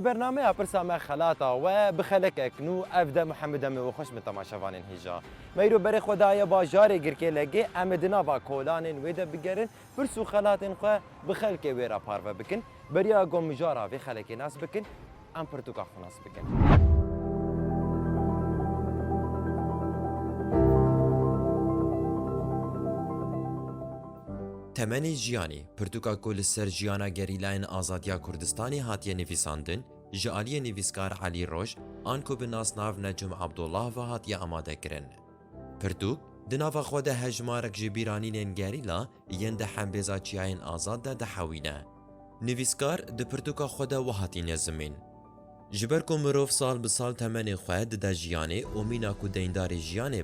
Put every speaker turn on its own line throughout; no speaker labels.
برنامه پرسامه خلاطا و بخلک نو افدا محمد ام و خوش متماشوان هیجا میرو بر خدای باجار گرکه لگه امدنا با کولان ویدا بگرن برسو خلاطن خو بخلک ویرا پارو بکن بریا گم جارا و خلک ناس بکن ام پرتوکا خناس بکن تمنی جیانی پرتوکا کل سر جیانا گریلاین آزادیا کردستانی هاتیه نویساندن جالی نویسکار علی روش آنکو به ناس ناو نجم عبدالله و هاتیه آماده کرن. پرتوک دناو خود هجمارک جبیرانین گریلا یند حمبزا چیاین آزاد ده حوینه. نویسکار ده پرتوکا خود و هاتی نزمین. جبر کو مروف سال به سال تمنی خود ده جیانه اومینا کو دیندار جیانه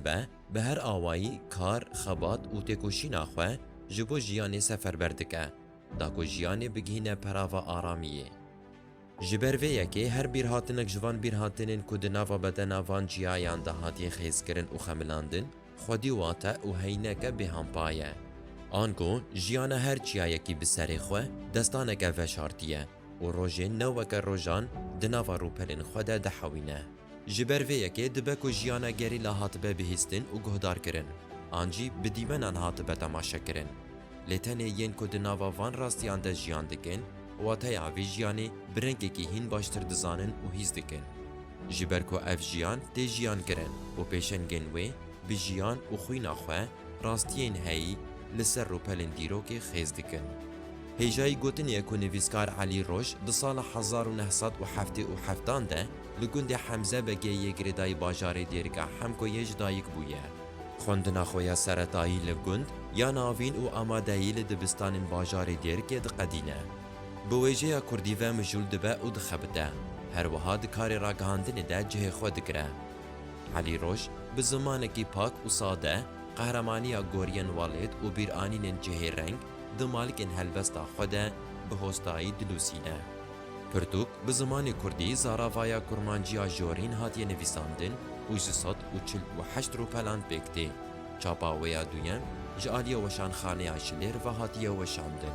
به هر آوایی کار خبات و تکوشینا خود جبو جیانی سفر بردکه داکو جیانی بگهینه پراوا آرامیه. جبر ویه که هر بیر هاتنک جوان بیر هاتنین که دناوا بدناوان جیایان ده هاتی خیز کرن و خملاندن خودی واتا و هینکه به هم پایه. آنکو جیانه هر چیایه که بسری خواه دستانکه وشارتیه و روژین نوکه روژان دناوا روپلین خوده دحوینه. جبر ویه که دبکو جیانه گری لحات به بهستن و گهدار کرن. آنجی بدیمن آنها به تماشا کرن. لیتن ین کد نوا وان راستیان ده جیان دکن و تیا وی جیانی برنگی که هین باشتر دزانن و هیز دکن. جبر کو اف جیان تی جیان کرن و پیشن گنوی به جیان و خوی نخواه راستین هایی لسر رو پلن دیرو که خیز دکن. هیجای گوتن یکو نویسکار علی روش ده سال 1977 ده لگند حمزه بگه یک ردای باجار دیرگاه همکو یج دایک بویه. خوندنا خویا سرطایی لگند یا ناوین و آمادهی لدبستان باجار دیرگه دقدینه. بویجه کردی و مجول دبه و دخبته. هر وها دکار را گهاندن ده جه خود دکره. علی روش به زمانکی پاک و ساده قهرمانی گورین والد و بیرانین جه رنگ دمالکن هلوستا خوده به هستایی دلوسینه. پرتوک به زمان کردی زاراویا کرمانجیا جورین هاتی نویساندن و 348 روپلند بکتی. چاپا ویا دویم جالی وشان خانه شلیر و هاتی وشاندن.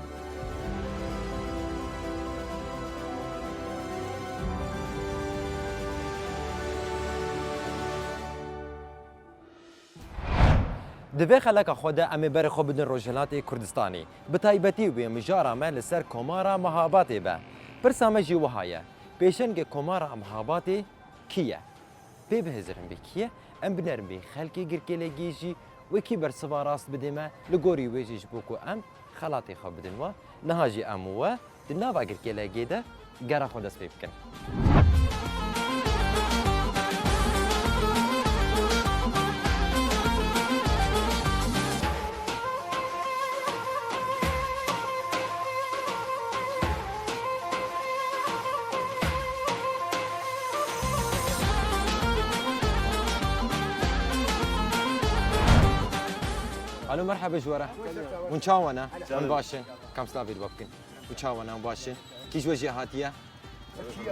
دوی خلق خود امی بر خوب بدن روجلات کردستانی بتایبتی و مجارا مل سر کمارا مهاباتی به پرسامه جوهایه پیشنگ کمارا مهاباتی کیه پی بهزرم بی کیه ام بنرم بی خلقی گرکلی گیجی و کی بر سواراست بدیمه لگوری ویجیش بوکو ام خلاطی خواب بدن و نهاجی اموه دناوا گرکلی گیده گره خود است بکن. الو مرحبا جواره ونشاونا ونباشن كم سلافي البابكن ونشاونا ونباشن كيش وجه هاتيه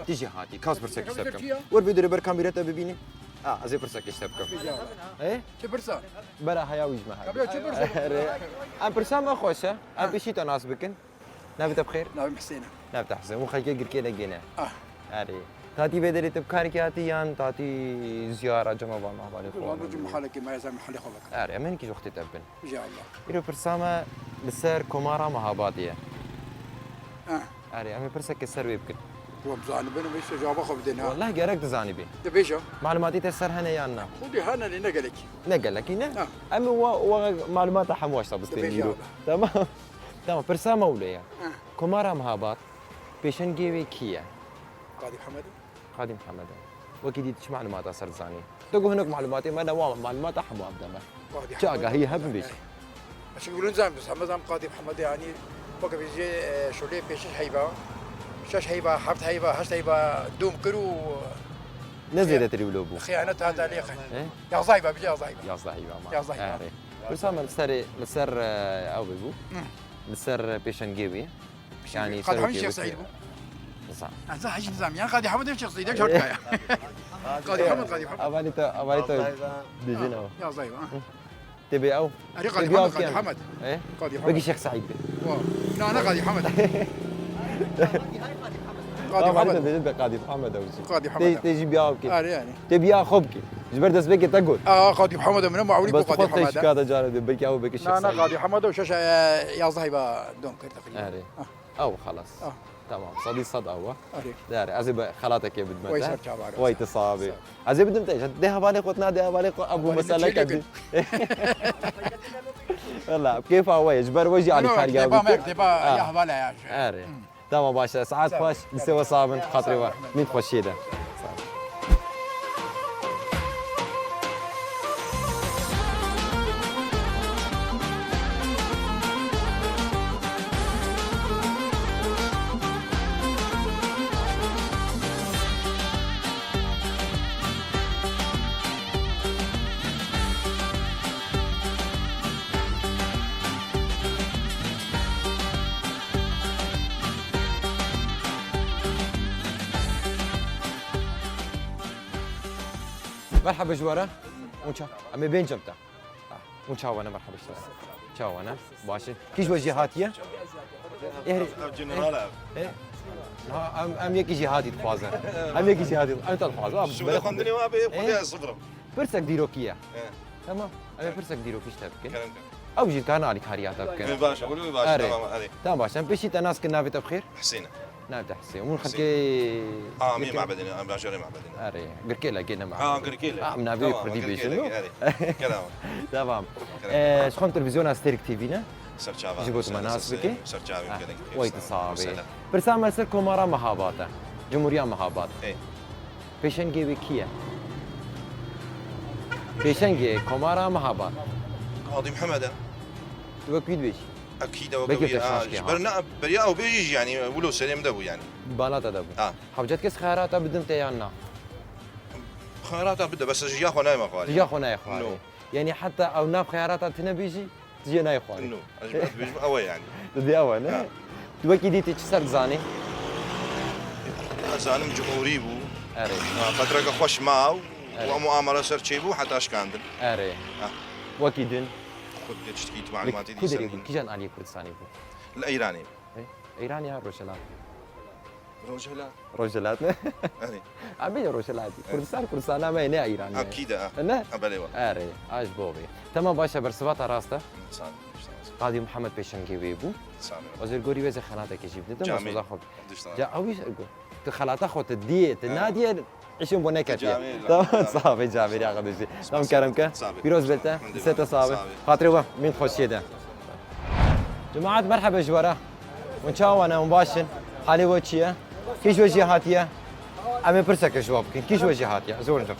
تيجي هاتي كاس برسك يسبكم ور فيديو بر كاميرته ببيني ازي برسك يسبكم ايه
چه برسا
برا هيا ويجمع
قبل چه برسا
ام برسا ما خوشه ام بشي تناس بكن نبت بخير
نبي حسين
نبت حسين مو خليك غير كده لقينا اري تاتي بدري تبكار كاتي يان تاتي زياره جمع با ما بالي
والله نجي محلك ما يزال محل خوك
اري من كي وقت تبن
ان شاء الله
يرو برسامه لسر كومارا مهاباتيه اري امي برسك السر ويبكن
وبزاني بنو مش جواب اخو بدنا
والله قرك تزاني بي
دبيشو
معلوماتي تسر هنا يانا
خذي هنا اللي نقلك
نقلك هنا امي ومعلومات حمواش طب تمام تمام برسامه ولا كومارا مهابات بيشن جيوي كيا
قاضي محمد
قاضي محمد وكيد ايش معلومات اصر زاني تقول هناك معلوماتي ما انا معلومات احبوا ابدا جاقه هي هب بيش
باش يقولون زعما زعما قاضي محمد يعني وقف يجي شولي بيش حيبه شاش حيبه حفت حيبه هشت حيبه دوم كرو
نزل تريبلوبو
خيانه هذا اللي يا صايبه بيجي يا صايبه
يا صاحبي
يا صاحبي
برسام لسر او بيبو لسر بيشن جيوي يعني
قاضي محمد الشيخ سعيد
صح
صح حاجه نظام يعني قاضي حمد الشيخ سعيد شو الحكايه قاضي حمد
اباليتا بيجينا
يا صايبه
تبي او
قاضي حمد
ايه
قاضي حمد
باقي شيخ سعيد
لا انا قاضي حمد قاضي محمد
بيجي قاضي محمد أو شيء
قاضي محمد
تيجي بيا كي
يعني
تبيا خبكي جبر دس بيك تقول
قاضي محمد من معولي
بس
قاضي
خد
محمد
هذا جارد بيك أو بيك الشخص
لا قاضي محمد وشاش يا صاحبه دونك تقريبا
أري أو خلاص تمام صدي صد أو
أري
داري أزي خلاتك يا بدمت
ويسر شعبان
ويت صابي أزي بدمت إيش ده بالي قطنا ده بالي أبو مسألة كذي والله كيف هو يجبر وجي على خارج
تبا ما تبا يا حوالا يا
أري تمام باشا ساعات خوش نسوي صابن خاطري واحد مين خوشي ده مرحبا جوارا ونشا أمي بين جبتا ونشاو أنا مرحبا جوارا تشاو أنا باشا كيش وجهاتية إيه
جنرال
أم يكي جهاتي تفازر أم يكي جهاتي أنت الفازر
شو خندني ما بي صفر
برسك ديروكية تمام أمي برسك ديروكيش تبكي
كلام
أو جيت كان عليك هريات تبكي
باشا قولوا باشا تمام هذه
تمام باشا بشي تناس كنا في تبخير
حسينه
نعم تحسي ومن خلكي
مي معبدنا ام باشا معبدنا
أري قركيلا جينا معاه
قركيله
من أبيك فردي بيشنو
كلام
تمام شخون تلفزيون أستيرك تيفينا
سرچاوا
جبوت مناسبك
سرچاوي كده
ويت صعبي برسام سر كومارا مهاباتا جمهورية مهابات
ايه
پیشنگی وکیه پیشنگی کمارا مهابات
قاضي محمد
وکید بیش
اكيد
بكي
وقوي
تشاشكي، ها.
جبرنا بريا او بيجي يعني ولو سليم دبو يعني
بالا تدبو حوجت کس خیراتا بدم تیانا
خيراته بده بس جيا خو نايم اخواني
تجي خو نای خواري
نو.
يعني حتى او ناب خیراتا تنبيجي تجي نای خواري
انه اجبت بيجي او يعني
دي اول توكي دي تشسر زاني
زانم جمهوري بو
اري
فتره خوش معه ومؤامره سرچيبو حتى اشكاندن
اري وكيدن
خد تشتكيت معلوماتي دي
كدري
سنين
كيجان علي كردستاني بو
الايراني
ايران يا روشلات
روجلا
روشلات
يعني
عمي روشلات كردستان ما هنا ايران
اكيد
نه
ابلي
اري عاش بوبي تمام باشا برسبات راسته
انسان
قاضي محمد پیشنگی ویبو
انسان
وزیر گوری وز خناته کشیف دیدم
جامعی.
مسعود خود
دشتان
جا اویش اگو تخلاته خود دیت نادیه ایشون بونه کتیه
جامعی.
تمام صاحب جامعی یا قدسی تمام کرم که
صاحب.
پیروز بلته
الحمد لله.
ست صاحب
صاحب.
خاطر و من خوشیه ده جماعة مرحبا جوارا وان شاء الله انا مباشر حالي وجهيه كيش وجهاتيه امي برسك جواب كيش وجهاتيه زور انت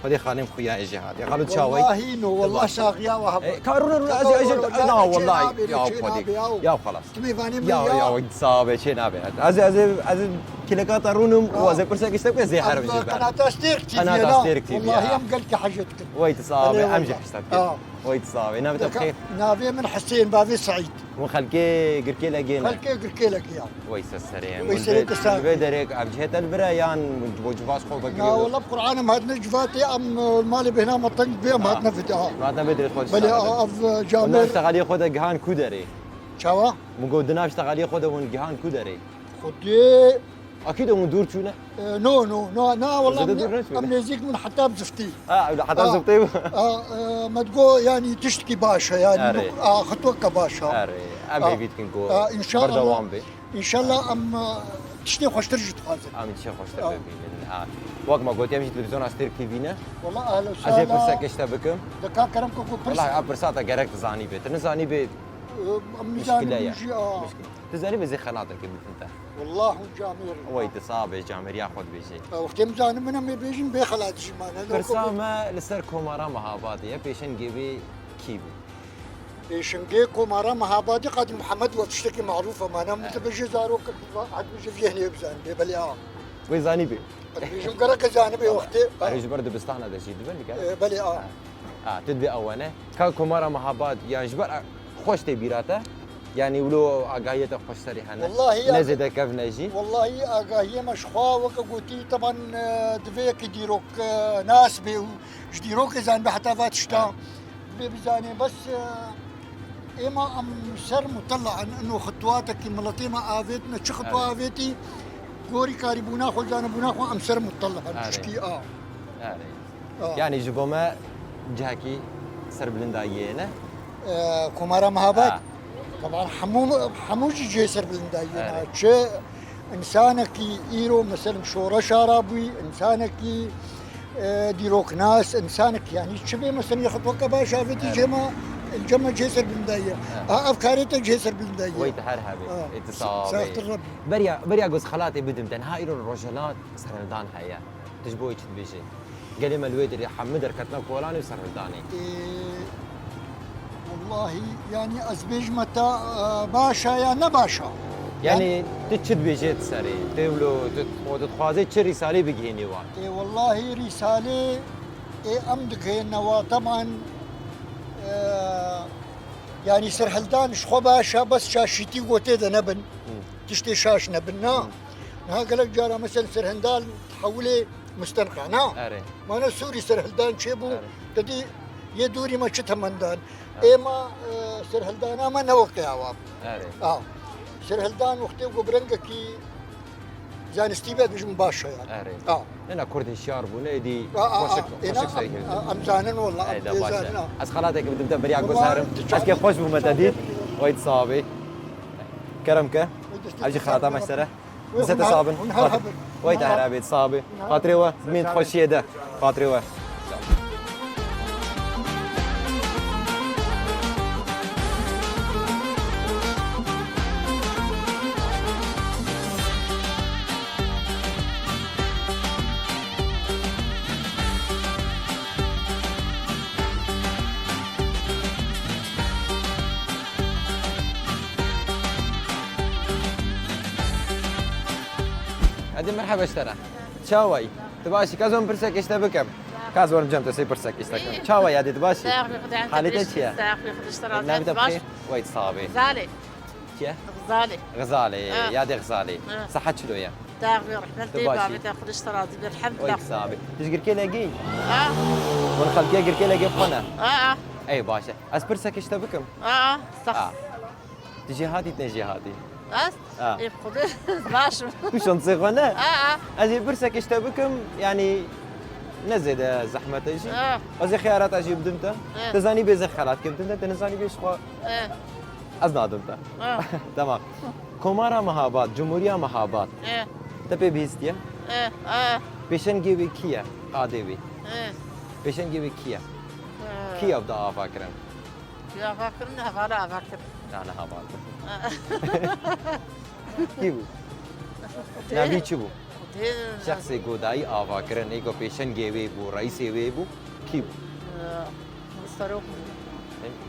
خدي خانم خويا اجهاتيه قالوا تشاوي
والله نو والله شاقيا وهب
كارونا اجي لا والله يا فدي يا خلاص
تمي فاني
يا ود صابه شي نابي از كيلكات رونم وز برسك اشتبه زي حرب جبال
قناة تستير كتير
قناة تستير كتير،
والله
يا.
يوم قلت حاجتك
ويت صابه
والله.
امجح اشتبه ويت صابه نام بخير
نافي من حسين بابي سعيد
من خلكي قركي لقينا
خلك قركي لك يا
ويس السريع
ويس التسامح.
البدرك ابجهت البريان وجفاس خوفك
لا والله بقرآن ما هدنا جفاتي ام المالي بهنا مطنق بيه ما هدنا فتاة
بعدنا بدري خوش
بلي اف
قلنا
جامر
اشتغالي خود جهان كودري
شوا
مقول دنا اشتغالي خود ون جهان كودري
خدي
اكيد من دور شونه
نو نو نو نا والله
زاد الدور نشوي.
امنيزيك من حتى بزفتي
حتى زبطي
ما تقول يعني تشتكي باشا يعني
أري.
خطوك باشا
اري ابي بيت كنكو
ان شاء الله
بردوام بي
ان شاء الله ام تشتي خوش ترجع تخازن
امين شيخ خوش تبي وقت ما قلت يمشي تلفزيون استير كيفينا
والله اهلا
ازي
وسهلا
برسك اشتبكم
دكا كرمكم برس
والله برساتا جرك زاني بيت نزاني بيت مشكلة
ميزان
يعني.
يجي
تزاني بزي خناطر كيف انت
والله جامير
ويت صابه جامر ياخذ بشيء
وقت ميزان من مي بيجين بيخلات جمان
برسامه لسر كومارا مهاباتيه بيشن جيبي كيبو
شنقيك ومارا مهابادي قد محمد وتشتكي معروفه ما انا متبجي زاروك عاد بيجي فيه هني بزان بلي
ويزاني بي
بيجي مقرك جانبي وقتي
ريج برد بستان هذا شيء دبل
بلي
تدبي اوانه كان كومارا مهابات يعني جبر خوش تبيراته يعني ولو اقايته خوش سريحه
والله
نزيد كيف نجي
والله اقاهي مشخوا وكقوتي طبعا دفيك يديروك ناس بي جديروك زان بحتافات شتا بزاني بس اما ام سر مطلع عن انه خطواتك ملطيمه افيتنا شو خطوه افيتي كوري كاري بوناخو زانا بوناخو أمسر مطلبا تشكي
يعني جبوما جاكي سر بلندايينه
كومارا مهابات
آه.
طبعا حموجي جيسر بلندايينه تشي إنسانك إيرو مثلا شورى شارابي إنسانك ديروك ناس إنسانك يعني شبه مثلا ياخذ وقت باشا في جمع الجمع جسر بلنداية أفكاريته جسر بلنداية
ويت هرهبي اتصابي
ساخت الرب
بريا جوز خلاتي بدمتن هاي الرجلات سرندان هيا تجبوي تبيجي قال ما الويد اللي حمدر كتنا كولاني وسرنداني
والله يعني أزبيج متى باشا يا نباشا
يعني تشد بيجي تسري تقولوا وتتخوازي تشري رسالة بيجيني وان
والله رسالة أمدك هنا طبعا يعني سرحلدان شخو باشا بس شاشتي قوتي ذا نبن تشتي شاش نبنا ها قالك جارة مثلا سرهندال تحولي مستنقع نا ما أنا سوري سرهلدان شيبو تدي يدوري ما شتها مندان إما سرهلدان ما نوقي عوام سرهلدان وقتي وقبرنقكي زانستي بيت مش مباشرة يعني
أنا كردي شاربو نادي
وشك سيء أمزانا والله
أيدا باشا أس خلاتك بدمت برياق بسارم أس كيف خوش بمتاديد وايد صابي كرمك أجي خلاطة مشترى نسيت صابن وايد هرابي صابي خاطري وا مين خوش يده خاطري وا هذه مرحبا اشترى شاوي تباشي كازون برسك اشتبكم كازون جمت سي برسك اشتكم شاوي هذه تباشي حالتك يا نبدا بخير وايد صابي
غزالي
يا
غزالي
غزالي يا دي غزالي صحت شنو يا
داغي رحنا ديبا بتاخذ اشتراضي بالحمد لله
وايد صابي تشقر كي لاقي ونخلك يقر كي لاقي بخنا اي باشا اسبرسك اشتبكم
صح
تجي هاتي تنجي هاتي
يبقى باش
وش نصيغنا أجي برسك اشتبكم يعني نزيد زحمة تجي أزي خيارات أجي بدمته تزاني بيزي خيارات كيف بدمته تنزاني بيش خوا أزنا دمته تمام كومارا مهابات جمهورية مهابات تبي بيستيا بيشن جيبي كيا قادي بي بيشن جيبي كيا بدأ أفكرن
يا فاكرنا غلا أفكر
أنا هابات كيبو نبي شبو شخصي قداي آفاكرن إيكو بيشن جيبي بو رئيسي بيبو كيبو
مستروق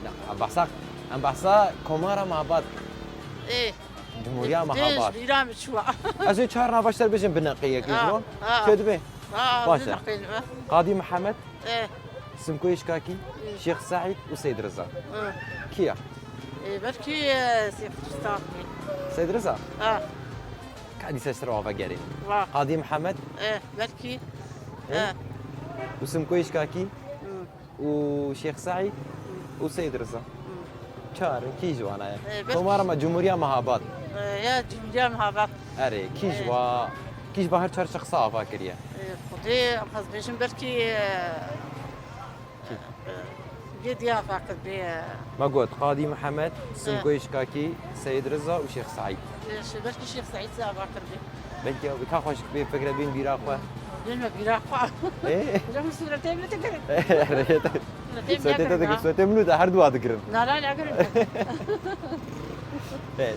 لا أم بحثا كومارا مع بعض جمهورية مع بعض
إيران شو
أزوج شهرنا باشتر بيجن بنقية كيشلون شد بيه باشا قاضي محمد سمكو إشكاكي شيخ سعيد وسيد رزا كيا
بركي
سيد رزا قاعد يسشروا فقري قاضي محمد
بركي
وسمكو إشكاكي وشيخ سعيد وسيد رزا شهر كيجوا أنا كومارا ما جمهورية مهابات
يا جمهورية مهابات
أري كيجوا هر شهر شخصا فاكرية
خدي خذ بيجن بركي جد يا فاقد بي
ما قلت قاضي محمد سمكو إشكاكي سيد رزا وشيخ سعيد
بركي شيخ سعيد سا فاقد بي
بنتي بكا خوش بي فكرة بين بيراقوا
بين ما بيراقوا
إيه
جم سورتين بتقرن
سورتين منو ده هردوا تقرن
لا أقرن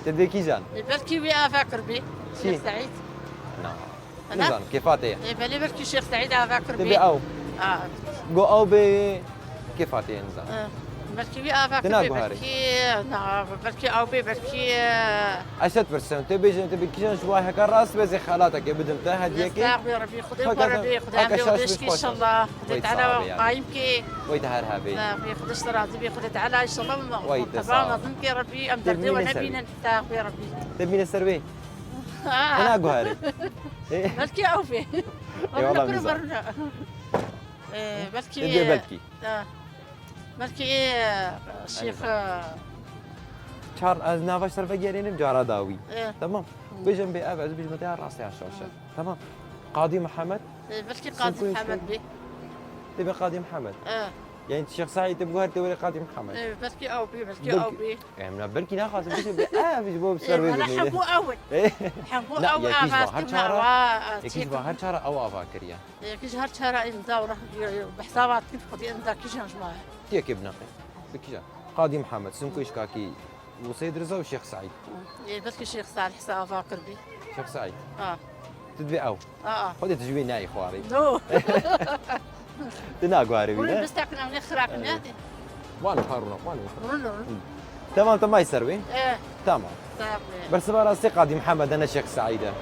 تدري كي جان
بركي بي أفكر بي شيخ سعيد
نعم كيفاتي
إيه بلي بركي شيخ سعيد أفكر بي
تبي أو جو أو بي كيفاتي إنزان
بركي بي أفكر بي بركي نعم بركي أو بي بركي
10% تبي كيشان شوية هكا راس بزي خالاتك بدم تهديك
يا ربي خذي ربي خذي عمي ودشكي إن شاء الله خذي تعالى قايمكي
ويتهر هابي
خذي اشتراضي بي خذي تعالى إن شاء الله
تمام
أظنك يا ربي أم تردي ونبينا نتاخ يا ربي
تبين السربي أنا أقهري
بركي أو بي
والله مزاح
بركي
بلكي
بركي الشيخ
شهر از نافش طرف گرینیم جارا داوی
إيه.
تمام بيجن بي ابعد بيجن متى راسي على الشاشه تمام قاضي محمد
بلكي قاضي محمد بي
تبي قاضي محمد
إيه.
يعني الشيخ سعيد تبغى تقول قاضي محمد
إيه، بلكي أو بي بلكي
بلكي.
أو بي
يعني من بلكي ناخذ بيجي بي بيجيبوا
إيه،
بسيرفيس
أنا حبو أول
ايه
حبو
لا،
أو
يا كيش بقى
أغاز
هالشهر-
تبع
يكيش بقى هالشهر او افاكر يا
كيش هر شهر إن دورة بحسابات كيف قضي إن ذاك كيش نجمع
تيك ابنقي بكيجا قاضي محمد سمكوش كاكي وسيد رضا والشيخ سعيد
بلكي شيخ صالح حساب فاكر بي
شيخ سعيد
آه
تدبي او خذي تجوي ناي خواري
نو
تنا قواري
قولي
بينا
بس تاكل من خراك نادي
وانا قارنا وانا
قولي
تمام تمام ما يسروي
إيه
تمام
صافي
بس بقى قاضي محمد انا شيخ سعيده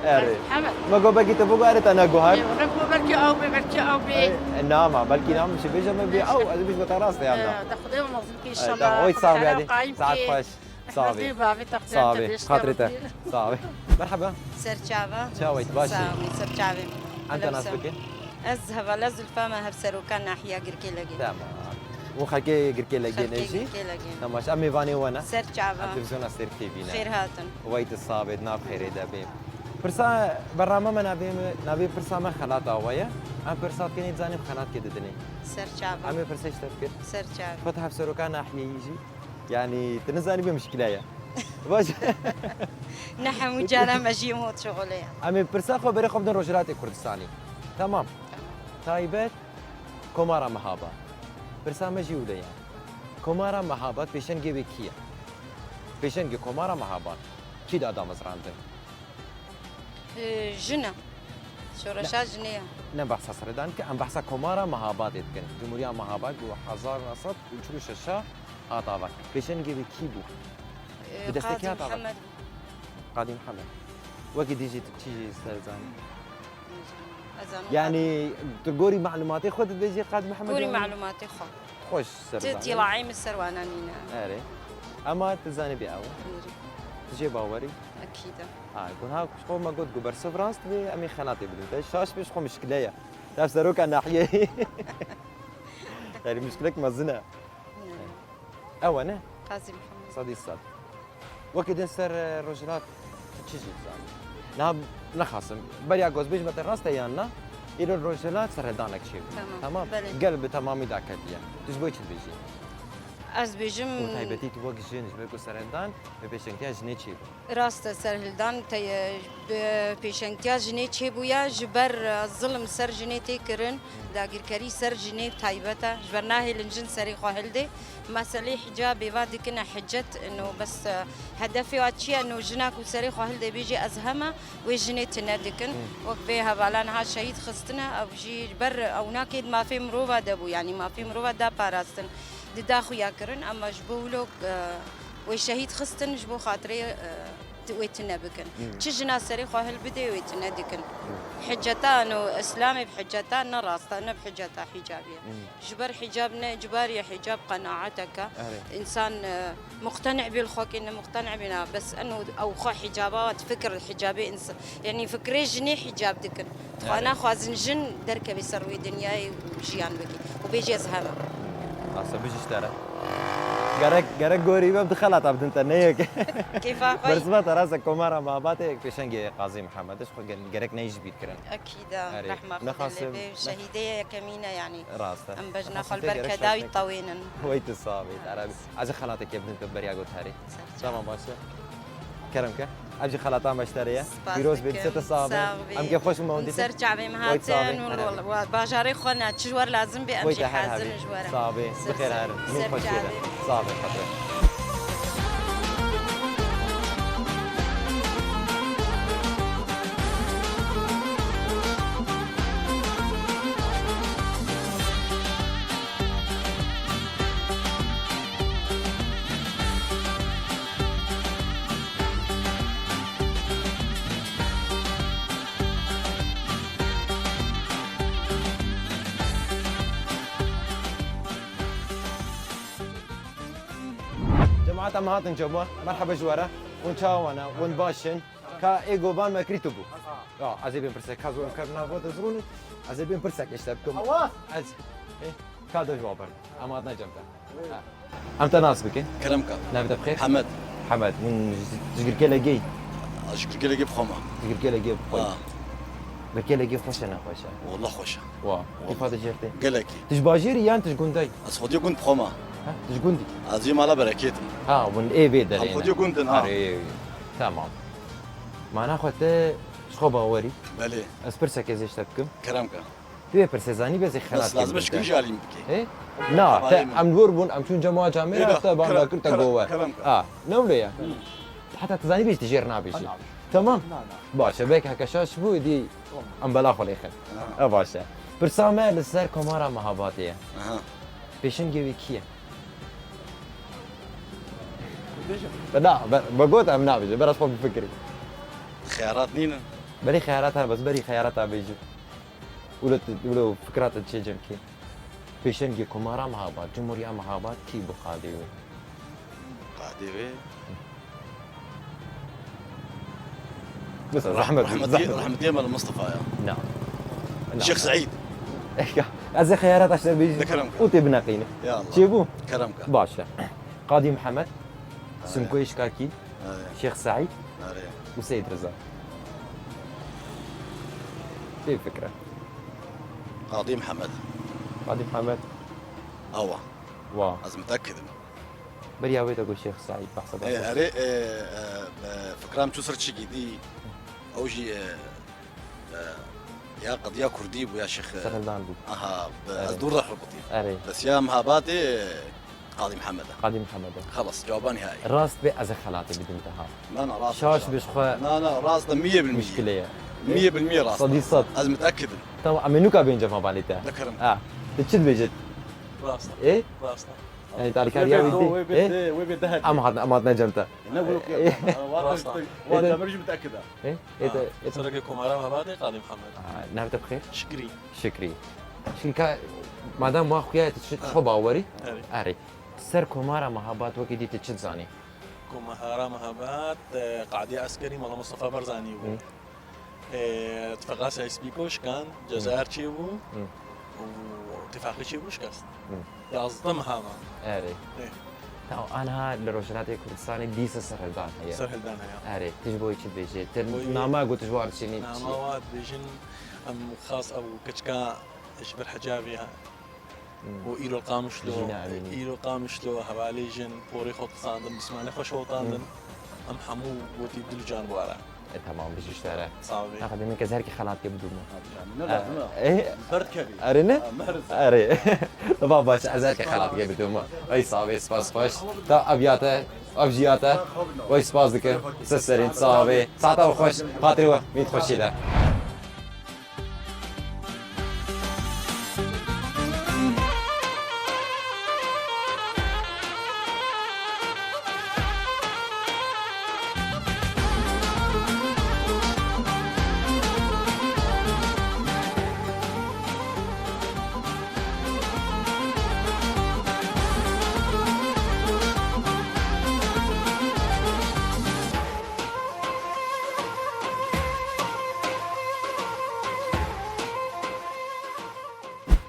أري.
محمد
ما جو بقيت ابو قارت انا قهر
ربو بلكي أو بي بلكي أو بي
نعم بلكي نعم مش بيجا ما بي او از بيج بتراس يا
تاخذي ونظمك إن شاء
الله
الله
وي صافي هذه ساعات فاش صافي صافي خاطرته صافي مرحبا
سرچاوه
چاويت باشي
سامي سرچاوه
انت ناس بك
از هوا زلفا هب سروکان ناحیه گرکی لگی
تمام وخاكي قركي لقي نجي
گرکی لگی
تماش امي فاني وانا
سرچاوه
التلفزيون اصير تي
خیر
فينا
هاتن
ويت الصابت ناب خير دابي برسا برنامج ما نبي برسا ما خلاطه ويا ام برسات كني زاني خلاط كده دني
سرچاوه
امي برسا اشترك
سرچاوه
فتح في سروكان ناحيه يجي يعني تنزاني بمشكله يا باش
نحن مجانا مجي موت شغله
امي برسا خو بري خبن رجلاتي كردستاني تمام تايبت كومارا مهابا برسا مجي ولا يعني كومارا مهابات بيشنجي بكيا بيشنجي كومارا مهابات كي ادم مزراندن
جنة شورشا جنيه
نه بحث سردان که ام بحث کمارا مهابات کن جمهوری مهابات و 1900 و 46 آتاوا پیشنگی به کی بود بدستکی
قاضي
هاتاوا
محمد
قاضي محمد وقت يجي تيجي سرزان
أزانو
يعني تقولي معلوماتي خذ بيجي قاضي محمد
قولي
يعني
معلوماتي خو
خوش سرزان
تطلعي من السروانانينا
اري اما تزاني بي او تجي باوري
اكيد
يقول ها شو ما قلت قبر سفرانس تبي امي خناتي بدون شاش بيش خو مشكله نفس روك ناحيه يعني مشكلك مزنه او انا
قاضي محمد
صديق صاد وقت نسر رجلات تشجي زاني ناب نخاصم بريا جوز بيج متى راسته يانا الى الرجلات سر دانك شيء تمام
بله.
قلب تمامي داكتيا تجبوي تبيجي
از بيجم
وتايبتي توق جين جبكو سردان بيشنتيا جني شيء
راست سرهلدان تي پیشنگتیا جنی چه بویا جبر ظلم سر جنی تکرن داگیرکاری سر جنی تایبتا جبر ناهی لنجن سری خواهلده مسئله حجاب وادي كنا حجت انه بس هدفي واتشي انه جناك وسري خواهلده بيجي ازهمه وجني تندكن وكبيها بالانها شهيد خستنا او جي بر او ناكيد ما في مروفا دبو يعني ما في مروفا دا باراستن داخو ياكرن اما جبولوك وشهيد خستن جبو خاطري ويتنا بكن تشجنا سري خواهل بدي ويتنا دكن حجتا انه اسلامي بحجتا انه راستا بحجتا حجابيه جبر حجابنا اجباري حجاب قناعتك انسان مقتنع بالخوك انه مقتنع بنا بس انه او خو حجابات فكر الحجابي انسان يعني فكري جني حجاب دكن انا خوازن جن دركه بيسروي دنياي وجيان بكي وبيجي ازهمه
اصلا بيجي اشترى جرك غوري بدخلت عبد انت نيك
كيف اخوي
بس ما راسك كمارا مع باتك بيشنجي قاضي محمد ايش جرك نيج بيتكرن
اكيد رحمه
نخاصم
شهيديه كمينه يعني
راسته
ام بجنا خل بركه داوي طوينا
ويت الصابي عربي عايز خلاتك يا ابن بريا قلت هاري تمام باشا كرمك اجي خلاطه مشتريه بيروز بيت صابي ام كيف خوش مودي
سرجع بمهاتن وباجاري خونا تشور لازم بامشي حازم جواره
صابي بخير هار مين خوش صابي خطر جماعة أمهات جوا مرحبا جوارا ونشاوانا ونباشن كا إيجوبان ما كريتوبو عزيبين برسك كازون كرنا فوت زرون عزيبين برسك اشتبكم عز كادو جوابر أمهاتنا جنبه أنت ناس بك
كلامك
نبدأ بخير
حمد
محمد من تشكر كلا جي
اشكر كده جيب خمه
تشكر كلا جي
اه
بكلا جي خوش انا خوش
والله خوشه
وا كيف هذا جرتي
قالكي
تشباجيري يان تشكوندي
اصفدي كنت خمه
ها تشكوندي
عزيم على بركتي
ها من اي بي ده
اصفدي كنت اه
تمام ما ناخذ شخوبه وري
بلي
اسبرسك ازيش تبكم
كرامك
تو برسيزاني بس خلاص
بس لازم تكون جالي بكي
ايه لا ام نوربون ام شون جماعه جامعه تبع كنت جوا نولي يا حتى تزاني بيش تجيرنا بيجي تمام باشا بيك هكا شاش بو دي ام بلاخ ولا يخل باشا برسامه لسر كمارا مهاباتيه
اها
بيشن جوي كيه لا بقول ام نابي برا صوب فكري
خيارات نينا
بري خياراتها بس بري خياراتها بيجي ولو فكرات تشجم كي بيشن جي كمارا مهابات جمهوريه مهابات كي بقادي
قاعدي وين
بس
رحمة يمل المصطفى يا
نعم
الشيخ سعيد
هذه خيارات عشان بيجي
ذكرمك
وتبنى قينه
يا الله
شيبو
كرمك
باشا قاضي محمد سمكويش كاكي شيخ سعيد وسيد رزا ايه الفكره
قاضي محمد
قاضي محمد
اوا
واو
لازم متاكد
بريا ويت اقول شيخ سعيد بحسب
اري فكرام شو صرت شي دي اوجي يا قضيه كردي ويا شيخ
سرندان بو
اها الدور راح ربطي
اري
بس يا مهاباتي قاضي محمد
قاضي محمد
خلص جوابان نهائي
راس بي از خلاتي بدون انتهاء
لا انا راس
شاش بيشخوا
لا راس 100%
مشكله
100% راس
صدي صد
لازم متاكد
تمام منو بين جماعه باليتا
ذكرم
تشد بيجت
راسنا
ايه
راسنا
يعني تعرف يا ودي ايه
وين هدي
اما نجمته
نقول لك وانا مش متاكد
ايه ايه
سرقة كمارا مهاباتي قاضي محمد
نعمت بخير
شكري
شكري شكري مادام ما خويا تشد خو باوري اري سر كمارا مهابات وكي دي تشد زاني
كمارا مهابات قاضي عسكري مال مصطفى برزاني بو اتفاقا سايسبيكوش كان جزائر تشي بو واتفاقي تشي بوش كاست يازدم هذا
اري انا لروجلاتي كردستاني ديس سرهلدان هي
سرهلدان هي
اري تجبوي تشد بيجي ناما قلت جوار شني
ناما واد بيجن ام خاص او كشكا اشبر حجابي وإيرو القامشلو إيرو القامشلو هوالي جن بوري خط صاندن بسمعني خوش وطاندن أم حمو بوتي دل جان بوارا
تمام بيجي اشترى
صافي
ناخذ منك زهرك خلات بدون
ايه فرد كبير
ارينا اري طبعا باش زهرك خلات بدون اي صافي سباس باش تا ابياته ابجياته وي سباس دك سسرين صافي ساعه خوش خاطري مين تخشي له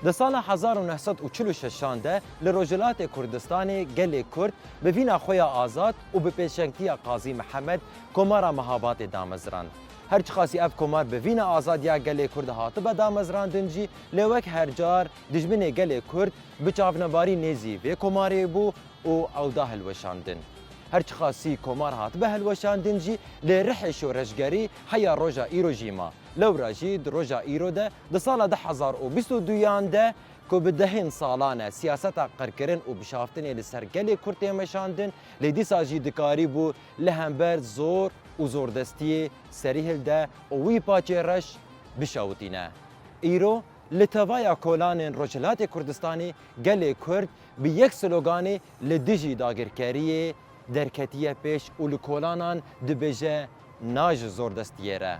در سال 1946 ده لروجلات کردستان گل کرد به وینا خویا آزاد و به پیشنگتی قاضی محمد کمارا مهابات دامزران. هر خاصی اف کمار به وینا آزاد یا گل کرد هات به دامزران دنجی لوک هر جار دجمن گل کرد به چاونباری نزی و کماری بو او ده هلوشاندن. هر خاصی کمار هات به هلوشاندن جی لرحش و رشگری حیا روجا ایروجیما. لو راجید روجا ایرو ده سال 2022 ده که به دهین سالانه سیاست قرکرین و بشافتن لسر گل کرد مشاندن لیدی ساجی دکاری بو لهمبر زور و زوردستی سریحل ده و وی پاچه رش بشاوتینه. ایرو لتوای کولان روجلات کردستانی گل کرد به یک سلوگانی لدیجی داگرکاری درکتیه پیش و لکولانان دبیجه ناج زوردستیه را.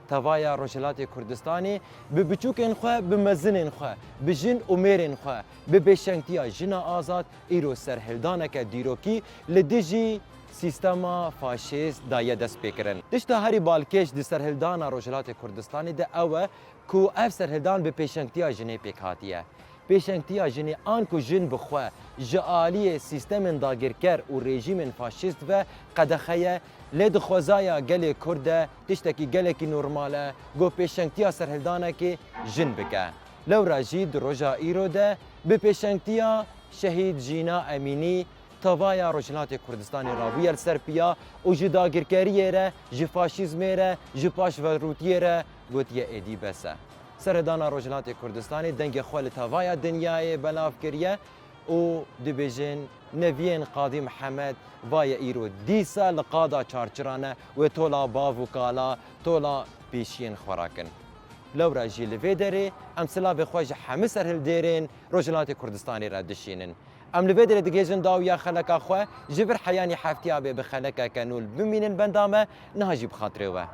توایا روجلات کردستانی به بچوکن خو به مزنن خو به جن عمرن خو به بشنگتیا جنا آزاد ایرو سرهلدانک دیروکی لدیجی سیستما فاشیست دایه دست بکرن دشتا هری بالکش د سرهلدان روجلات کردستانی ده او کو اف سرهلدان به بشنگتیا جنې پکاتیه پیشنگتیا جنی آن کو جن بخوا جعالی سیستم داگیرکر و رژیم فاشیست و قدخیه لید خوزایا گل کرده تشتکی گل کی نورماله گو پیشنگتیا سرهلدانه که جن بکه لو راجید روژا ایرو ده به پیشنگتیا شهید جینا امینی توایا روجلات کردستان رابوی السرپیا و جی داگیرکریه را جی فاشیزمه را جی پاشوروتیه را گوتیه ایدی بسه سردانا روجلات کردستان دنگ خوال توایا دنیای بلاف کریه و دبیجن نوین قاضی محمد وای ایرو دیسا لقادا چارچرانه و تولا باو کالا تولا پیشین خوراکن لو راجی لوی داره ام سلاف خوش همه سرهل دیرین روجلات کردستانی را دشینن ام لوی داره دگیجن داویا خلقا خواه جبر حیانی حفتیا به خلقا کنول بمینن بندامه نهاجی بخاطره وه